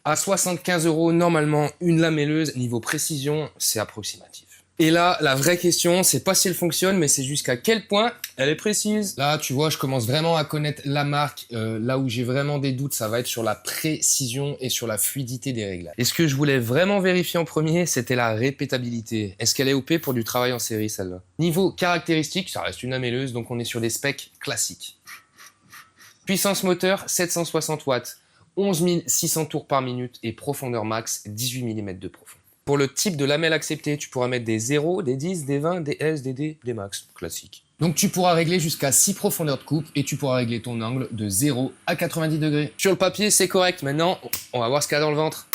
À 75 € normalement, une lamelleuse, niveau précision, c'est approximatif. Et là, la vraie question, c'est pas si elle fonctionne, mais c'est jusqu'à quel point elle est précise. Là, tu vois, je commence vraiment à connaître la marque. Là où j'ai vraiment des doutes, ça va être sur la précision et sur la fluidité des réglages. Et ce que je voulais vraiment vérifier en premier, c'était la répétabilité. Est-ce qu'elle est OP pour du travail en série, celle-là? Niveau caractéristique, ça reste une lamelleuse, donc on est sur des specs classiques. Puissance moteur, 760 watts, 11 600 tours par minute et profondeur max, 18 mm de profond. Pour le type de lamelle accepté, tu pourras mettre des 0, des 10, des 20, des S, des D, des max, classique. Donc tu pourras régler jusqu'à 6 profondeurs de coupe et tu pourras régler ton angle de 0 à 90 degrés. Sur le papier, c'est correct. Maintenant, on va voir ce qu'il y a dans le ventre.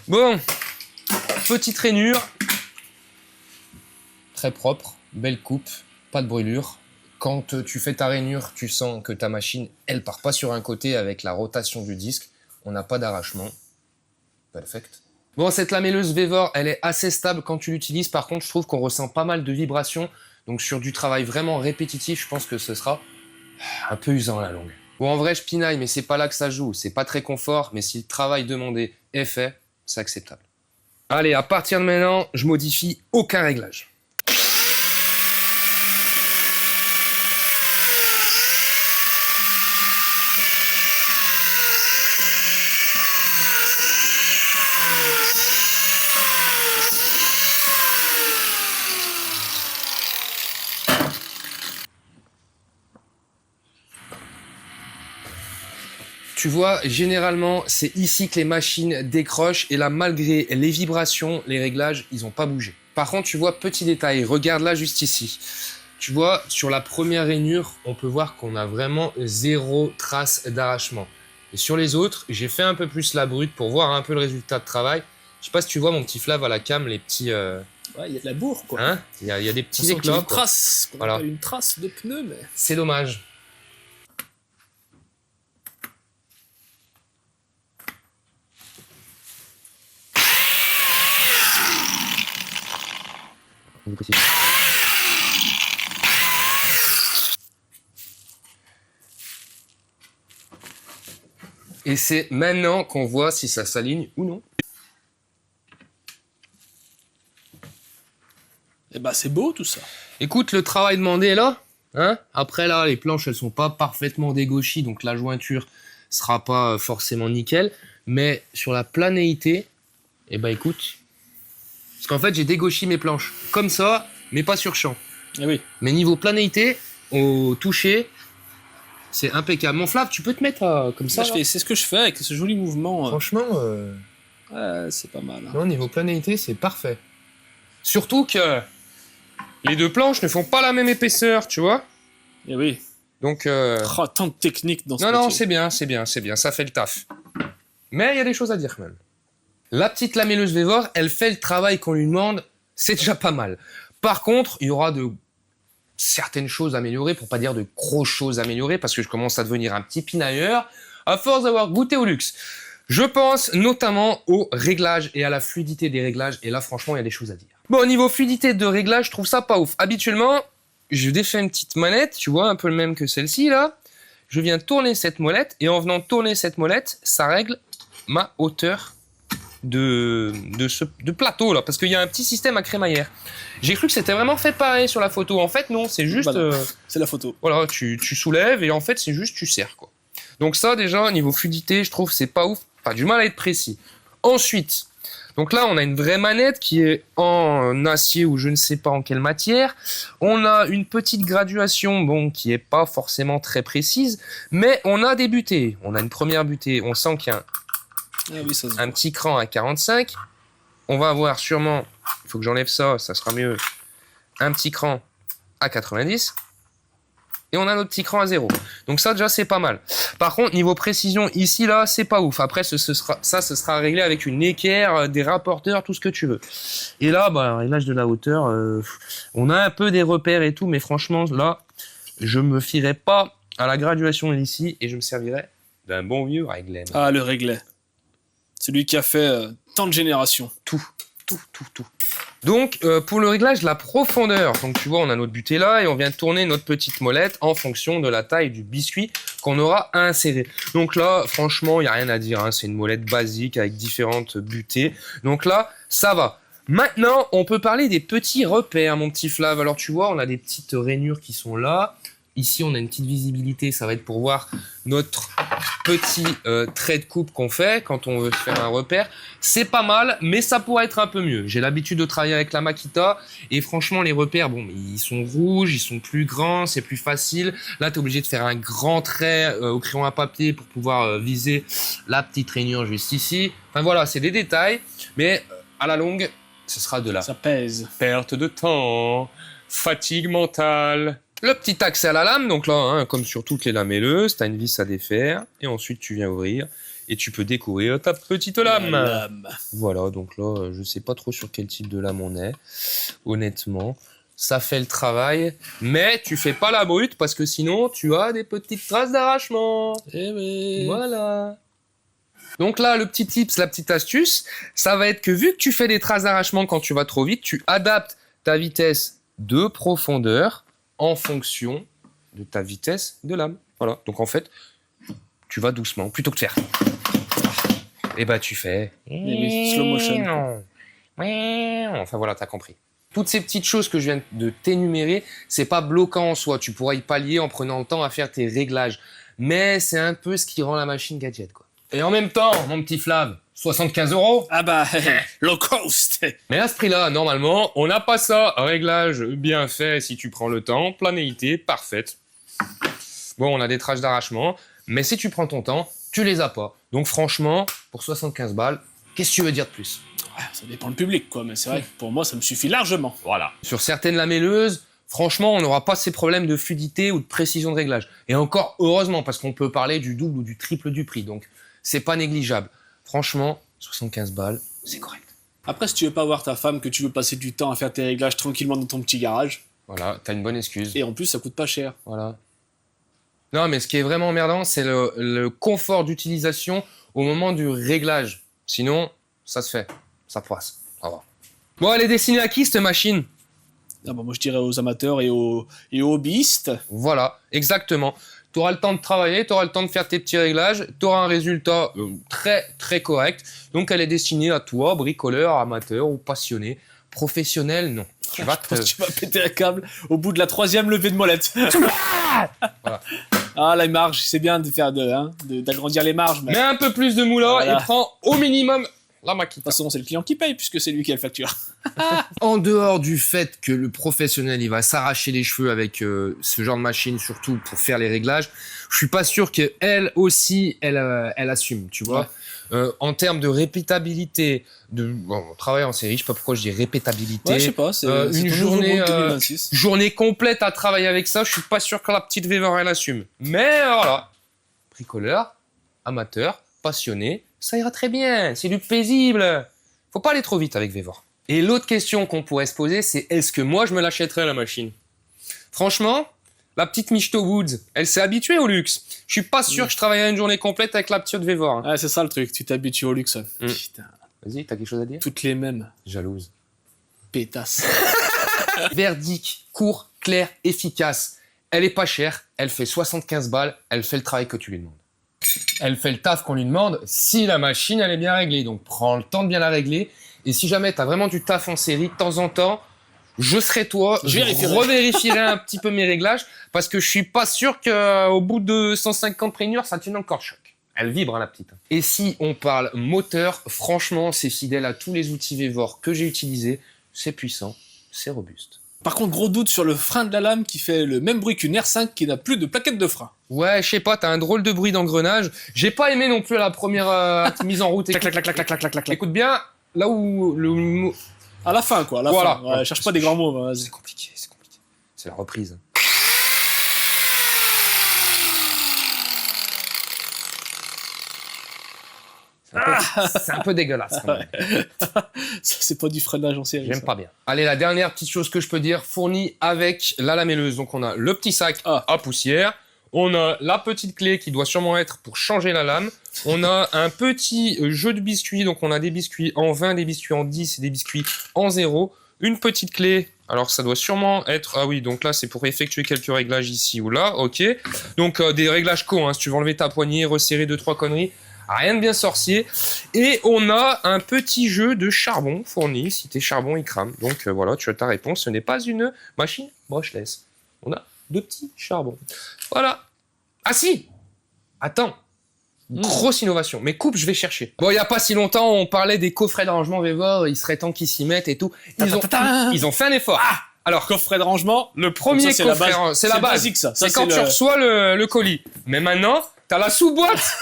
Bon, petite rainure. Très propre, belle coupe, pas de brûlure. Quand tu fais ta rainure, tu sens que ta machine, elle part pas sur un côté avec la rotation du disque. On n'a pas d'arrachement. Perfect. Bon, cette lamelleuse Vevor, elle est assez stable quand tu l'utilises. Par contre, je trouve qu'on ressent pas mal de vibrations. Donc sur du travail vraiment répétitif, je pense que ce sera un peu usant à la longue. Bon, en vrai, je pinaille, mais c'est pas là que ça joue. C'est pas très confort, mais si le travail demandé est fait, c'est acceptable. Allez, à partir de maintenant, je modifie aucun réglage. Tu vois, généralement, c'est ici que les machines décrochent et là, malgré les vibrations, les réglages, ils n'ont pas bougé. Par contre, tu vois, petit détail, regarde là juste ici. Tu vois, sur la première rainure, on peut voir qu'on a vraiment 0 trace d'arrachement. Et sur les autres, j'ai fait un peu plus la brute pour voir un peu le résultat de travail. Je sais pas si tu vois mon petit Flav à la cam, les petits... Ouais, il y a de la bourre, quoi. Hein, il y a des petits On sent qu'il y a éclats. une trace, qu'on Voilà. appelle une trace de pneu, mais... C'est dommage. Et c'est maintenant qu'on voit si ça s'aligne ou non. Eh ben, c'est beau, tout ça. Écoute, le travail demandé est là. Hein, après, là, les planches, elles sont pas parfaitement dégauchies, donc la jointure sera pas forcément nickel. Mais sur la planéité, eh ben écoute, parce qu'en fait, j'ai dégauchi mes planches comme ça, mais pas sur champ. Eh oui. Mais niveau planéité, au toucher, c'est impeccable. Mon Flav, tu peux te mettre comme ça. C'est ce que je fais avec ce joli mouvement. Franchement, Ouais, c'est pas mal. Hein. non, niveau planéité, c'est parfait. Surtout que les deux planches ne font pas la même épaisseur, tu vois. Eh oui. Donc, Oh, tant de technique dans ce non, métier. c'est bien, ça fait le taf. Mais il y a des choses à dire quand même. La petite lamelleuse Vevor, elle fait le travail qu'on lui demande, c'est déjà pas mal. Par contre, il y aura de certaines choses à améliorer, pour pas dire de grosses choses à améliorer, parce que je commence à devenir un petit pinailleur, à force d'avoir goûté au luxe. Je pense notamment au réglage et à la fluidité des réglages, et là franchement, il y a des choses à dire. Bon, au niveau fluidité de réglage, je trouve ça pas ouf. Habituellement, je défais une petite manette, tu vois, un peu le même que celle-ci là. Je viens tourner cette molette, et en venant tourner cette molette, ça règle ma hauteur de plateau là, parce qu'il y a un petit système à crémaillère. J'ai cru que c'était vraiment fait pareil sur la photo. En fait, non, c'est juste... Bah non, c'est la photo. Voilà, tu soulèves et en fait, c'est juste tu serres, quoi. Donc ça, déjà, niveau fluidité, je trouve c'est pas ouf. Enfin, du mal à être précis. Ensuite, donc là, on a une vraie manette qui est en acier ou je ne sais pas en quelle matière. On a une petite graduation, bon, qui est pas forcément très précise, mais on a des butées. On a une première butée, on sent qu'il y a Ah oui, ça se un voit. petit cran à 45. On va avoir sûrement, il faut que j'enlève ça, ça sera mieux, un petit cran à 90. Et on a notre petit cran à 0. Donc ça, déjà, c'est pas mal. Par contre, niveau précision, ici, là, c'est pas ouf. Après, ce sera réglé avec une équerre, des rapporteurs, tout ce que tu veux. Et là, bah, réglage de la hauteur, on a un peu des repères et tout, mais franchement, là, je me fierai pas à la graduation ici et je me servirai d'un bon vieux réglet. Ah, le réglet. Celui qui a fait tant de générations. Tout. Donc, pour le réglage de la profondeur, donc tu vois, on a notre butée là et on vient tourner notre petite molette en fonction de la taille du biscuit qu'on aura à insérer. Donc là, franchement, il n'y a rien à dire, hein, c'est une molette basique avec différentes butées. Donc là, ça va. Maintenant, on peut parler des petits repères, mon petit Flav. Alors tu vois, on a des petites rainures qui sont là. Ici, on a une petite visibilité, ça va être pour voir notre petit trait de coupe qu'on fait quand on veut faire un repère. C'est pas mal, mais ça pourrait être un peu mieux. J'ai l'habitude de travailler avec la Makita et franchement, les repères, bon, ils sont rouges, ils sont plus grands, c'est plus facile. Là, tu es obligé de faire un grand trait au crayon à papier pour pouvoir viser la petite rainure juste ici. Enfin voilà, c'est des détails, mais à la longue, ce sera de la Ça pèse. perte de temps, fatigue mentale. Le petit accès à la lame, donc là, hein, comme sur toutes les lamelleuses, tu as une vis à défaire, et ensuite tu viens ouvrir, et tu peux découvrir ta petite lame. La lame. Voilà, donc là, je sais pas trop sur quel type de lame on est, honnêtement. Ça fait le travail, mais tu fais pas la brute, parce que sinon, tu as des petites traces d'arrachement. Eh oui. Voilà. Donc là, le petit tips, la petite astuce, ça va être que vu que tu fais des traces d'arrachement quand tu vas trop vite, tu adaptes ta vitesse de profondeur en fonction de ta vitesse de lame. Voilà. Donc en fait, tu vas doucement. Plutôt que de faire. Et bah tu fais. oui, slow motion. Enfin voilà, t'as compris. Toutes ces petites choses que je viens de t'énumérer, c'est pas bloquant en soi. Tu pourras y pallier en prenant le temps à faire tes réglages. Mais c'est un peu ce qui rend la machine gadget, quoi. Et en même temps, mon petit Flav, 75 €. Ah bah, low cost. Mais à ce prix-là, normalement, on n'a pas ça. Réglage bien fait si tu prends le temps. Planéité parfaite. Bon, on a des traces d'arrachement. Mais si tu prends ton temps, tu les as pas. Donc franchement, pour 75 balles, qu'est-ce que tu veux dire de plus? Ouais, ça dépend du public, quoi. Mais c'est vrai que pour moi, ça me suffit largement. Voilà. Sur certaines lamelleuses, franchement, on n'aura pas ces problèmes de fluidité ou de précision de réglage. Et encore, heureusement, parce qu'on peut parler du double ou du triple du prix. Donc, c'est pas négligeable. Franchement, 75 balles, c'est correct. Après, si tu veux pas voir ta femme, que tu veux passer du temps à faire tes réglages tranquillement dans ton petit garage, Voilà, t'as une bonne excuse. et en plus, ça coûte pas cher. Voilà. Non, mais ce qui est vraiment emmerdant, c'est le confort d'utilisation au moment du réglage. Sinon, ça se fait. Ça passe. Ça va. Bon, elle est destinée à qui, cette machine? Ah bah, moi, je dirais aux amateurs et aux hobbyistes. Voilà, exactement. Tu auras le temps de travailler, tu auras le temps de faire tes petits réglages, tu auras un résultat très très correct. Donc elle est destinée à toi, bricoleur, amateur ou passionné. Professionnel, non. Tu vas Je pense que tu vas péter un câble au bout de la 3e levée de molette. Voilà. Ah, la marge, c'est bien de faire d'agrandir les marges. Mais Mets un peu plus de moulin Voilà. et prends au minimum la de Makita. toute façon, c'est le client qui paye puisque c'est lui qui a le facture. En dehors du fait que le professionnel il va s'arracher les cheveux avec ce genre de machine, surtout pour faire les réglages, je suis pas sûr qu'elle aussi elle assume, tu vois. En termes de répétabilité, bon, on travaille en série, je sais pas pourquoi je dis répétabilité. Ouais, je sais pas, c'est une ton journée, nouveau mot de 2026. journée complète à travailler avec ça, je suis pas sûr que la petite Weaver elle assume. Mais voilà, bricoleur, amateur, passionné, ça ira très bien, c'est du paisible. Faut pas aller trop vite avec Weaver. Et l'autre question qu'on pourrait se poser, c'est est-ce que moi je me l'achèterais la machine? Franchement, la petite Michto Woods, elle s'est habituée au luxe. Je suis pas sûr que je travaillerais une journée complète avec la petite Weaver. Hein. Ah, c'est ça le truc, tu t'habitues au luxe. Putain, Vas-y, t'as quelque chose à dire? toutes les mêmes. Jalouse. Pétasse. Verdict, court, clair, efficace. Elle est pas chère, elle fait 75 balles, elle fait le travail que tu lui demandes. Elle fait le taf qu'on lui demande si la machine elle est bien réglée. Donc prends le temps de bien la régler. Et si jamais tu as vraiment du taf en série, de temps en temps, je serai toi, je revérifierai un petit peu mes réglages parce que je suis pas sûr qu'au bout de 150 rainures, ça tienne encore choc. Elle vibre, hein, la petite. Et si on parle moteur, franchement, c'est fidèle à tous les outils Vevor que j'ai utilisés. C'est puissant, c'est robuste. Par contre, gros doute sur le frein de la lame qui fait le même bruit qu'une R5 qui n'a plus de plaquette de frein. Ouais, je sais pas, t'as un drôle de bruit d'engrenage. J'ai pas aimé non plus la première mise en route. Clac, clac, clac, clac, clac, clac, clac, clac. Écoute bien, là où le... À la fin, quoi, à la Voilà. fin. Ouais, cherche pas des grands mots, vas-y. C'est compliqué, c'est compliqué. C'est la reprise. C'est un peu dégueulasse quand même. Ça, c'est pas du freinage en série. J'aime ça. pas bien. Allez, la dernière petite chose que je peux dire, fournie avec la lamelleuse. Donc on a le petit sac à poussière, on a la petite clé qui doit sûrement être pour changer la lame, on a un petit jeu de biscuits, donc on a des biscuits en 20, des biscuits en 10 et des biscuits en 0. une petite clé. Alors ça doit sûrement être... Ah oui, donc là c'est pour effectuer quelques réglages ici ou là, ok. Donc des réglages co, hein, si tu veux enlever ta poignée, resserrer 2-3 conneries. Rien de bien sorcier. Et on a un petit jeu de charbon fourni. Si tes charbons, ils crament. Donc voilà, tu as ta réponse. Ce n'est pas une machine brushless. On a 2 petits charbons. Voilà. Ah si! Attends. Grosse innovation. Mais coupe, je vais chercher. Bon, il n'y a pas si longtemps, on parlait des coffrets de rangement Vevor. Il serait temps qu'ils s'y mettent et tout. Ils ont fait un effort. Ah, alors, coffret de rangement. le premier c'est coffret, c'est la base. basique, ça. C'est quand tu reçois le colis. Mais maintenant, t'as la sous-boîte.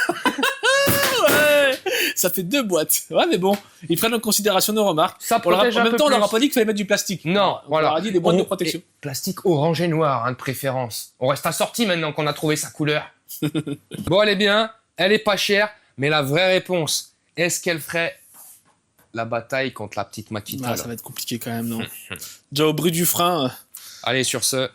Ouais, ça fait 2 boîtes. Ouais, mais bon, ils prennent en considération nos remarques. Ça En protège un même peu temps, on leur a plus. pas dit qu'il fallait mettre du plastique. Non, On voilà. leur a dit des boîtes de protection. Et plastique orange et noir, hein, de préférence. On reste assorti maintenant qu'on a trouvé sa couleur. Bon, elle est bien, elle est pas chère, mais la vraie réponse, est-ce qu'elle ferait la bataille contre la petite Makita Ah, là ça va être compliqué quand même, non. Déjà au bruit du frein. Allez, sur ce,